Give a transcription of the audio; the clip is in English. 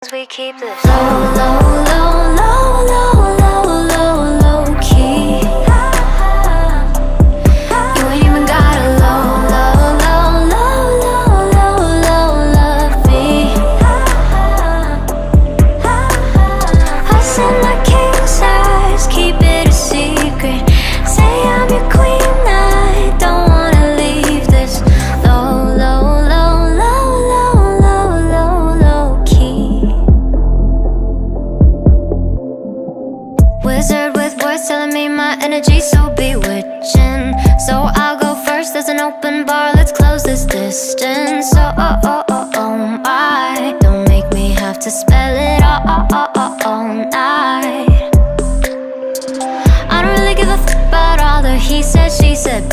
We keep this low, low, low, low, low, low, low, low key. You ain't even gotta low, low, low, low, low, low, low, love me. I send my king size, keep it a secret. Say I'm your queen, I don't wanna leave this low, low, low, low, low, low, low, low key. Wizard with words telling me my energy's so bewitching. So I'll go first, there's an open bar, let's close this distance. My, don't make me have to spell it all night. I don't really give a fuck about all the he said, she said,